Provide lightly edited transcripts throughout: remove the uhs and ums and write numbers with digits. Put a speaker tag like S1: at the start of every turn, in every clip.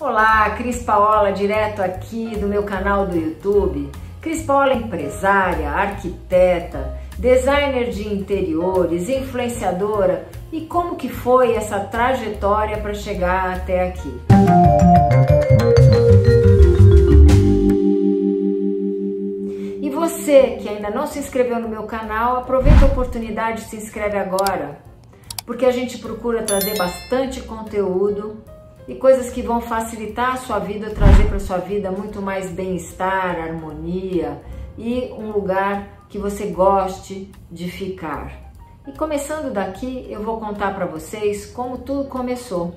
S1: Olá, Cris Paola, direto aqui do meu canal do YouTube. Cris Paola é empresária, arquiteta, designer de interiores, influenciadora. E como que foi essa trajetória para chegar até aqui? E você que ainda não se inscreveu no meu canal, aproveita a oportunidade e se inscreve agora, porque a gente procura trazer bastante conteúdo e coisas que vão facilitar a sua vida, trazer para a sua vida muito mais bem-estar, harmonia e um lugar que você goste de ficar. E começando daqui, eu vou contar para vocês como tudo começou.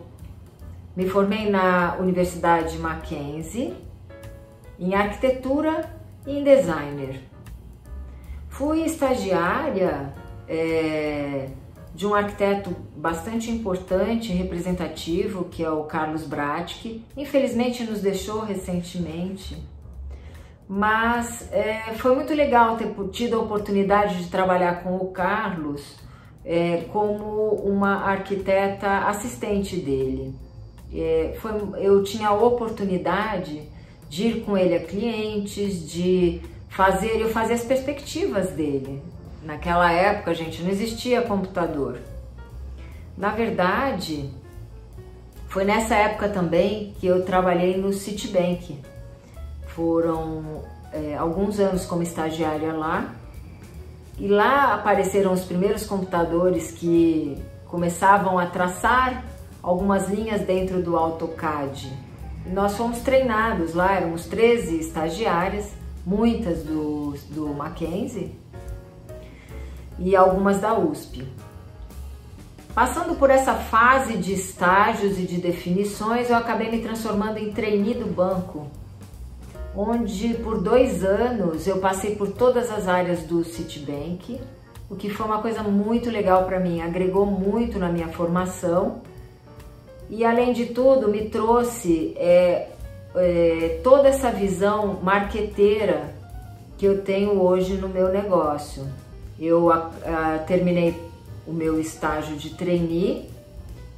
S1: Me formei na Universidade Mackenzie, em arquitetura e em designer. Fui estagiária de um arquiteto bastante importante, representativo, que é o Carlos Bratk. Infelizmente nos deixou recentemente, mas foi muito legal ter tido a oportunidade de trabalhar com o Carlos como uma arquiteta assistente dele. Eu tinha a oportunidade de ir com ele a clientes, eu fazia as perspectivas dele. Naquela época, gente, não existia computador. Na verdade, foi nessa época também que eu trabalhei no Citibank. Foram alguns anos como estagiária lá. E lá apareceram os primeiros computadores que começavam a traçar algumas linhas dentro do AutoCAD. E nós fomos treinados lá, éramos 13 estagiárias, muitas do Mackenzie e algumas da USP. Passando por essa fase de estágios e de definições, eu acabei me transformando em trainee do banco, onde por 2 anos eu passei por todas as áreas do Citibank, o que foi uma coisa muito legal para mim, agregou muito na minha formação e, além de tudo, me trouxe toda essa visão marqueteira que eu tenho hoje no meu negócio. Eu terminei o meu estágio de trainee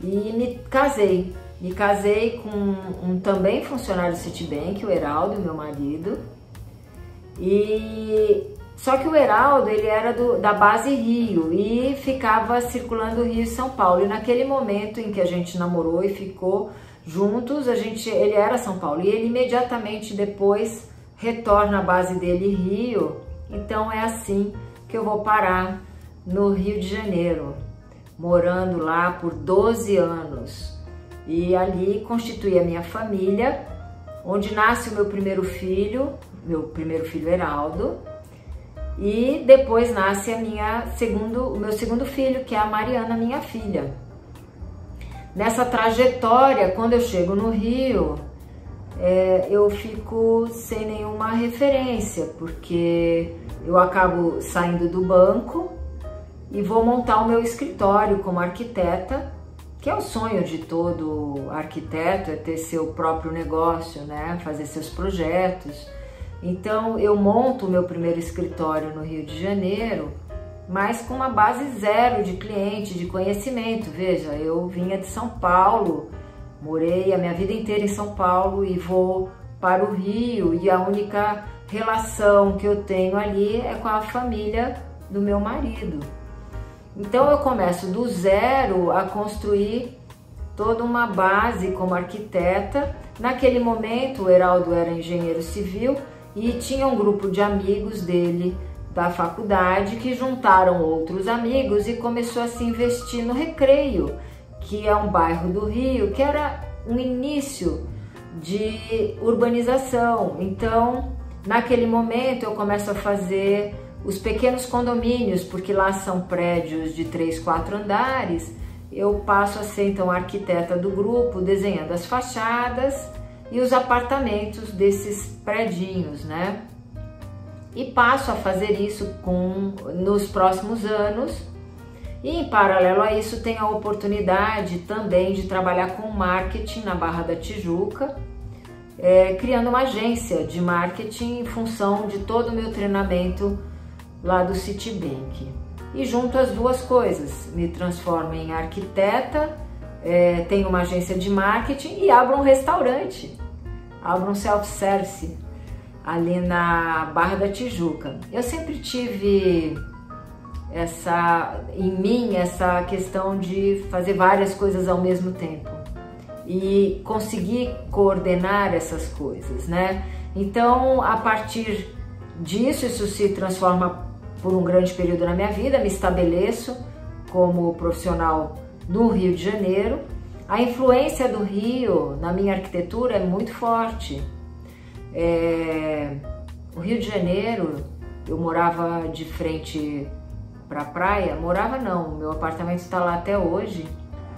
S1: e me casei. Me casei com um também funcionário do Citibank, o Heraldo, meu marido. Só que o Heraldo, ele era da base Rio e ficava circulando Rio e São Paulo. E naquele momento em que a gente namorou e ficou juntos, ele era São Paulo. E ele imediatamente depois retorna à base dele Rio. Então é assim que eu vou parar no Rio de Janeiro, morando lá por 12 anos. E ali constituí a minha família, onde nasce o meu primeiro filho Heraldo, e depois nasce o meu segundo filho, que é a Mariana, minha filha. Nessa trajetória, quando eu chego no Rio, eu fico sem nenhuma referência, porque eu acabo saindo do banco e vou montar o meu escritório como arquiteta, que é o sonho de todo arquiteto, é ter seu próprio negócio, né? Fazer seus projetos. Então eu monto o meu primeiro escritório no Rio de Janeiro, mas com uma base zero de cliente, de conhecimento. Veja, eu vinha de São Paulo, morei a minha vida inteira em São Paulo e vou para o Rio, e a única relação que eu tenho ali é com a família do meu marido. Então eu começo do zero a construir toda uma base como arquiteta. Naquele momento o Heraldo era engenheiro civil e tinha um grupo de amigos dele da faculdade que juntaram outros amigos e começou a se investir no Recreio, que é um bairro do Rio que era um início de urbanização. Então, naquele momento eu começo a fazer os pequenos condomínios, porque lá são prédios de 3, 4 andares. Eu passo a ser então a arquiteta do grupo, desenhando as fachadas e os apartamentos desses predinhos, né? E passo a fazer isso nos próximos anos. E em paralelo a isso, tenho a oportunidade também de trabalhar com marketing na Barra da Tijuca, criando uma agência de marketing em função de todo o meu treinamento lá do Citibank. E junto as duas coisas, me transformo em arquiteta tenho uma agência de marketing e abro um restaurante, abro um self-service ali na Barra da Tijuca. Eu sempre tive em mim essa questão de fazer várias coisas ao mesmo tempo e conseguir coordenar essas coisas, né? Então, a partir disso, isso se transforma por um grande período na minha vida, me estabeleço como profissional do Rio de Janeiro. A influência do Rio na minha arquitetura é muito forte. O Rio de Janeiro, eu morava de frente para a praia, morava não, meu apartamento está lá até hoje.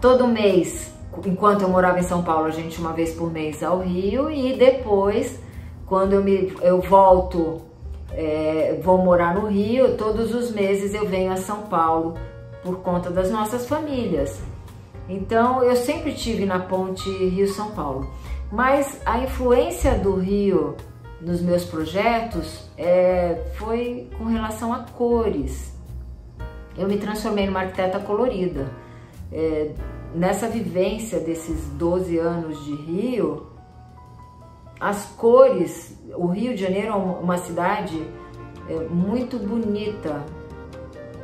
S1: Todo mês, enquanto eu morava em São Paulo, a gente uma vez por mês ao Rio, e depois, quando eu volto, vou morar no Rio, todos os meses eu venho a São Paulo por conta das nossas famílias. Então eu sempre tive na ponte Rio-São Paulo, mas a influência do Rio nos meus projetos foi com relação a cores. Eu me transformei numa arquiteta colorida. Nessa vivência desses 12 anos de Rio, as cores, o Rio de Janeiro é uma cidade muito bonita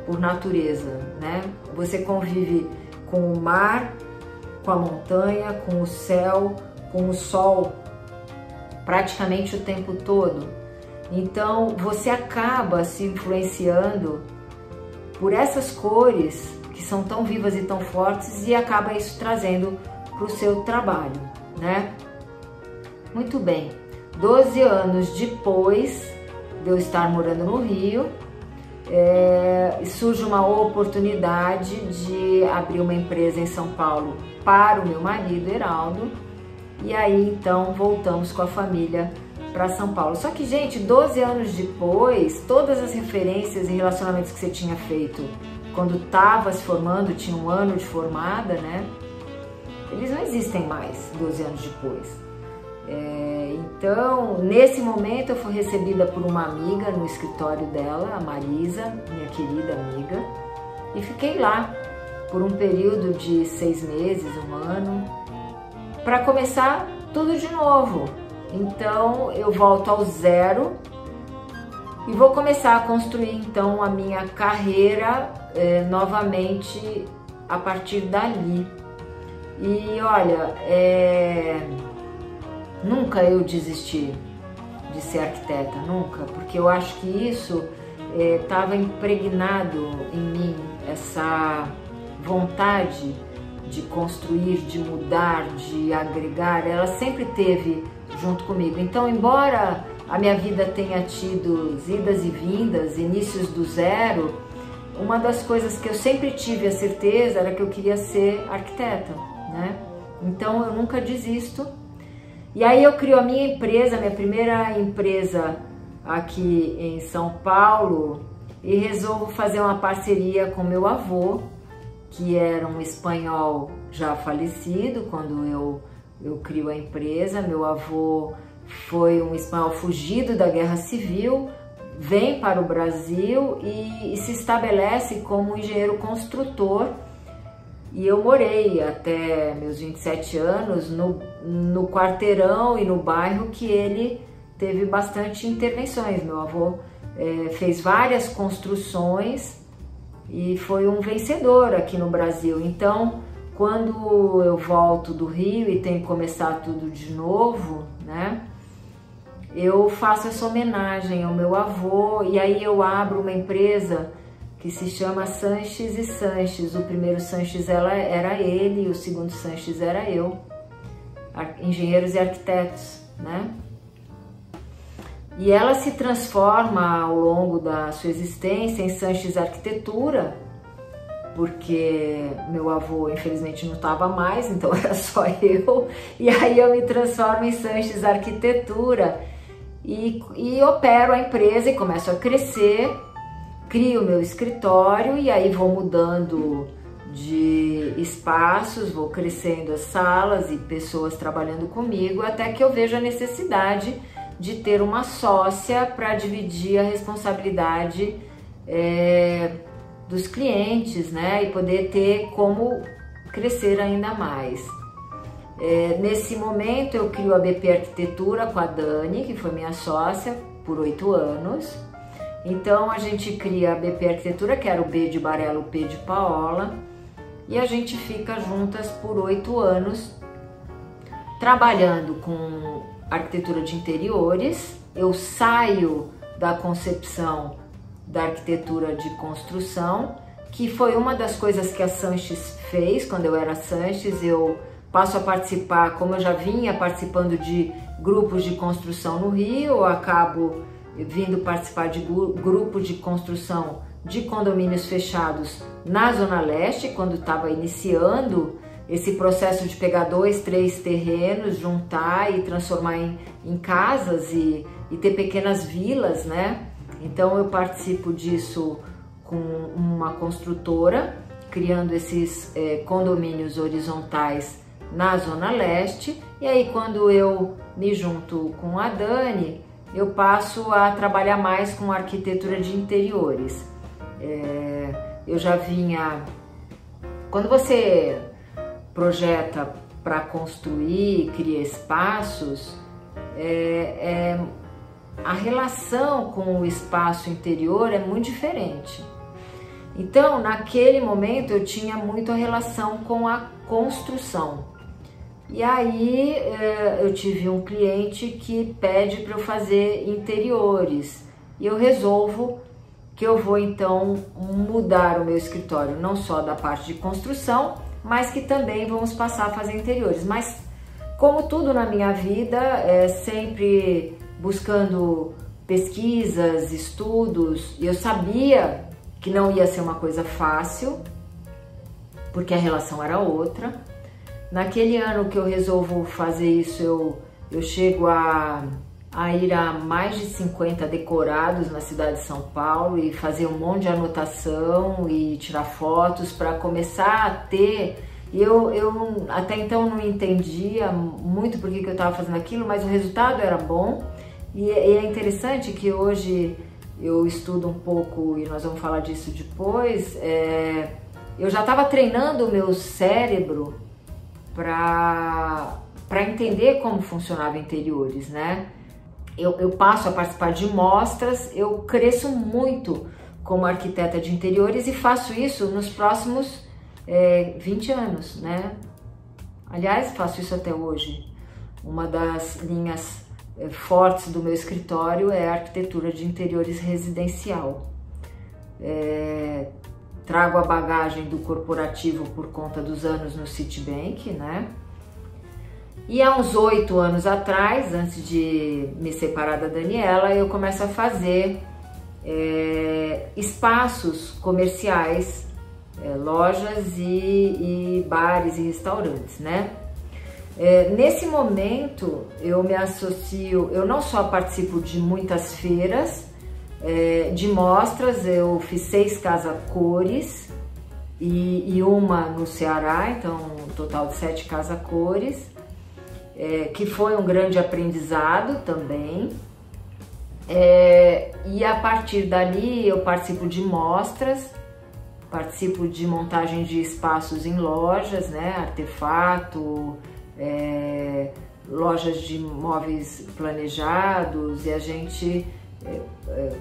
S1: por natureza, né? Você convive com o mar, com a montanha, com o céu, com o sol, praticamente o tempo todo. Então você acaba se influenciando por essas cores que são tão vivas e tão fortes, e acaba isso trazendo para o seu trabalho, né? Muito bem, 12 anos depois de eu estar morando no Rio, surge uma oportunidade de abrir uma empresa em São Paulo para o meu marido, Heraldo, e aí então voltamos com a família para São Paulo. Só que, gente, 12 anos depois, todas as referências e relacionamentos que você tinha feito quando estava se formando, tinha um ano de formada, né? Eles não existem mais 12 anos depois. Então, nesse momento, eu fui recebida por uma amiga no escritório dela, a Marisa, minha querida amiga, e fiquei lá por um período de 6 meses, um ano, para começar tudo de novo. Então, eu volto ao zero e vou começar a construir, então, a minha carreira novamente a partir dali. E olha, nunca eu desisti de ser arquiteta, nunca, porque eu acho que isso estava impregnado em mim, essa vontade de construir, de mudar, de agregar, ela sempre teve junto comigo. Então, embora a minha vida tenha tido idas e vindas, inícios do zero, uma das coisas que eu sempre tive a certeza era que eu queria ser arquiteta, né? Então eu nunca desisto. E aí eu crio a minha empresa, minha primeira empresa aqui em São Paulo, e resolvo fazer uma parceria com meu avô, que era um espanhol já falecido quando eu crio a empresa. Meu avô foi um espanhol fugido da Guerra Civil, vem para o Brasil e se estabelece como engenheiro construtor. E eu morei até meus 27 anos no quarteirão e no bairro que ele teve bastante intervenções. Meu avô fez várias construções e foi um vencedor aqui no Brasil. Então, quando eu volto do Rio e tenho que começar tudo de novo, né, eu faço essa homenagem ao meu avô, e aí eu abro uma empresa que se chama Sanches e Sanches. O primeiro Sanches era ele, o segundo Sanches era eu, engenheiros e arquitetos, né? E ela se transforma ao longo da sua existência em Sanches Arquitetura, porque meu avô infelizmente não estava mais, então era só eu, e aí eu me transformo em Sanches Arquitetura e opero a empresa e começo a crescer. Crio meu escritório e aí vou mudando de espaços, vou crescendo as salas e pessoas trabalhando comigo, até que eu vejo a necessidade de ter uma sócia para dividir a responsabilidade dos clientes, né? E poder ter como crescer ainda mais. Nesse momento eu crio a BP Arquitetura com a Dani, que foi minha sócia por 8 anos. Então a gente cria a BP Arquitetura, que era o B de Barela, o P de Paola, e a gente fica juntas por 8 anos trabalhando com arquitetura de interiores. Eu saio da concepção da arquitetura de construção, que foi uma das coisas que a Sanches fez. Quando eu era Sanches, eu passo a participar, como eu já vinha participando de grupos de construção no Rio, eu acabo vindo participar de grupos de construção de condomínios fechados na Zona Leste, quando estava iniciando esse processo de pegar 2, 3 terrenos, juntar e transformar em casas e ter pequenas vilas, né? Então eu participo disso com uma construtora, criando esses condomínios horizontais na Zona Leste. E aí quando eu me junto com a Dani, eu passo a trabalhar mais com arquitetura de interiores. Eu já vinha... Quando você projeta para construir, cria espaços, a relação com o espaço interior é muito diferente. Então, naquele momento, eu tinha muito a relação com a construção. E aí, eu tive um cliente que pede para eu fazer interiores. E eu resolvo que eu vou, então, mudar o meu escritório, não só da parte de construção, mas que também vamos passar a fazer interiores. Mas, como tudo na minha vida, sempre buscando pesquisas, estudos, e eu sabia que não ia ser uma coisa fácil, porque a relação era outra. Naquele ano que eu resolvo fazer isso, eu chego a ir a mais de 50 decorados na cidade de São Paulo e fazer um monte de anotação e tirar fotos para começar a ter. Eu até então não entendia muito por que eu estava fazendo aquilo, mas o resultado era bom. E é interessante que hoje eu estudo um pouco, e nós vamos falar disso depois, eu já estava treinando o meu cérebro para entender como funcionava interiores, né? Eu passo a participar de mostras, eu cresço muito como arquiteta de interiores e faço isso nos próximos 20 anos, né? Aliás, faço isso até hoje. Uma das linhas fortes do meu escritório é a arquitetura de interiores residencial. Trago a bagagem do corporativo por conta dos anos no Citibank, né? E há uns 8 anos atrás, antes de me separar da Daniela, eu começo a fazer espaços comerciais, lojas e bares e restaurantes, né? Nesse momento eu me associo, eu não só participo de muitas feiras, de mostras, eu fiz 6 Casa Cores e uma no Ceará, então um total de 7 Casa Cores, que foi um grande aprendizado também. E a partir dali eu participo de mostras, participo de montagem de espaços em lojas, né, artefato, lojas de móveis planejados, e a gente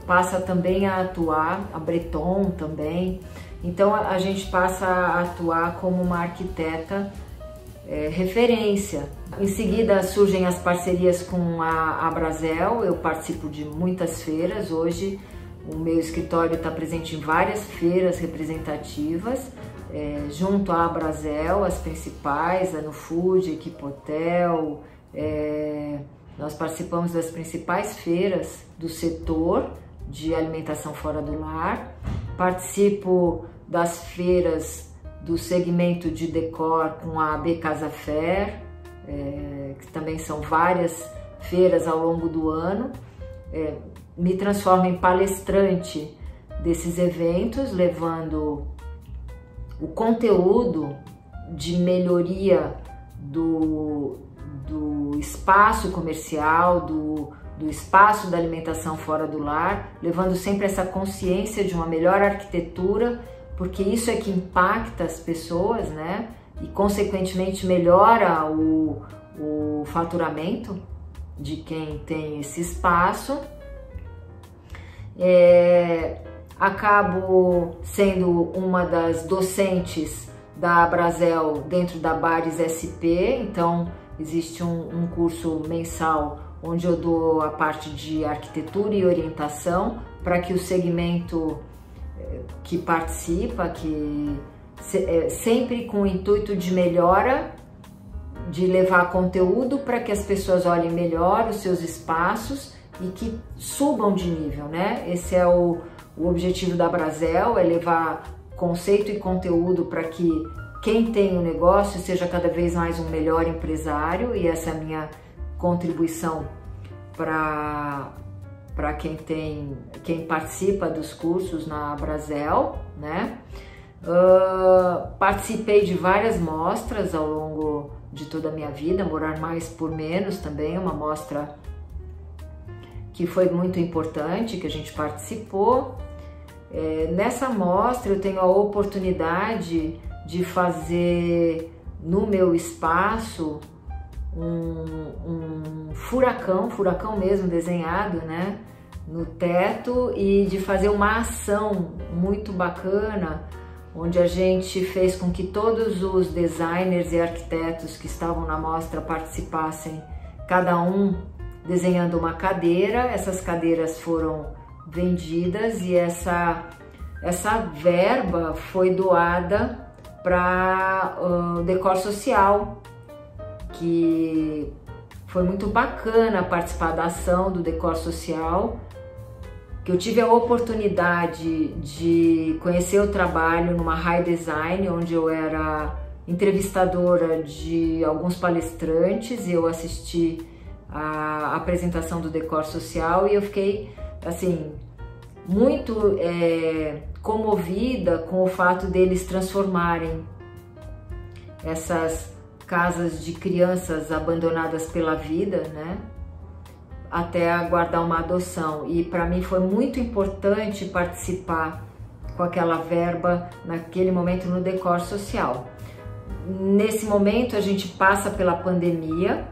S1: passa também a atuar, a Breton também, então a gente passa a atuar como uma arquiteta referência. Em seguida surgem as parcerias com a Abrazel, eu participo de muitas feiras, hoje o meu escritório está presente em várias feiras representativas, junto à Abrazel, as principais, a Nufood, Equipotel, nós participamos das principais feiras do setor de alimentação fora do lar, participo das feiras do segmento de decor com a AB Casa Fair, que também são várias feiras ao longo do ano, me transformo em palestrante desses eventos, levando o conteúdo de melhoria do espaço comercial, do espaço da alimentação fora do lar, levando sempre essa consciência de uma melhor arquitetura, porque isso é que impacta as pessoas, né? e consequentemente melhora o faturamento de quem tem esse espaço. Acabo sendo uma das docentes da Abrazel dentro da Bares SP, então existe um curso mensal onde eu dou a parte de arquitetura e orientação para que o segmento que participa, sempre com o intuito de melhora, de levar conteúdo para que as pessoas olhem melhor os seus espaços e que subam de nível, né? Esse é o objetivo da Abrazel, é levar conceito e conteúdo para que quem tem o negócio seja cada vez mais um melhor empresário, e essa é a minha contribuição para quem participa dos cursos na Abrazel, né? Participei de várias mostras ao longo de toda a minha vida. Morar Mais por Menos também é uma mostra que foi muito importante, que a gente participou. Nessa mostra eu tenho a oportunidade de fazer no meu espaço um furacão mesmo desenhado, né, no teto, e de fazer uma ação muito bacana, onde a gente fez com que todos os designers e arquitetos que estavam na mostra participassem, cada um desenhando uma cadeira. Essas cadeiras foram vendidas e essa verba foi doada para o Decor Social, que foi muito bacana participar da ação do Decor Social, que eu tive a oportunidade de conhecer o trabalho numa High Design, onde eu era entrevistadora de alguns palestrantes e eu assisti a apresentação do Decor Social, e eu fiquei assim muito comovida com o fato deles transformarem essas casas de crianças abandonadas pela vida, né, até aguardar uma adoção. E para mim foi muito importante participar com aquela verba naquele momento no Decor Social. Nesse momento a gente passa pela pandemia,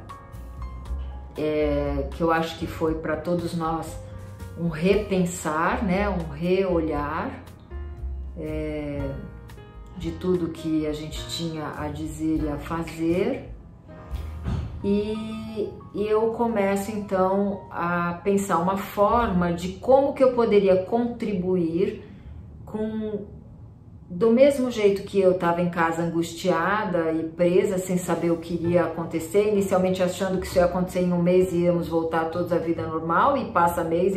S1: que eu acho que foi para todos nós um repensar, né, um reolhar de tudo que a gente tinha a dizer e a fazer. E eu começo então a pensar uma forma de como que eu poderia contribuir do mesmo jeito que eu estava em casa angustiada e presa, sem saber o que iria acontecer, inicialmente achando que isso ia acontecer em um mês e íamos voltar todos à vida normal, e passa mês,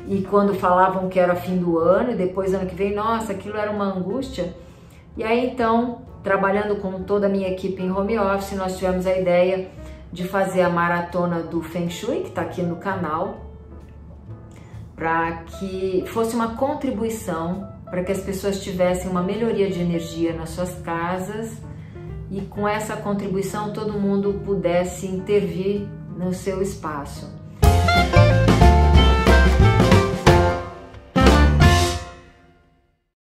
S1: e quando falavam que era fim do ano, e depois ano que vem, nossa, aquilo era uma angústia. E aí então, trabalhando com toda a minha equipe em home office, nós tivemos a ideia de fazer a maratona do Feng Shui, que está aqui no canal, para que fosse uma contribuição para que as pessoas tivessem uma melhoria de energia nas suas casas, e com essa contribuição todo mundo pudesse intervir no seu espaço.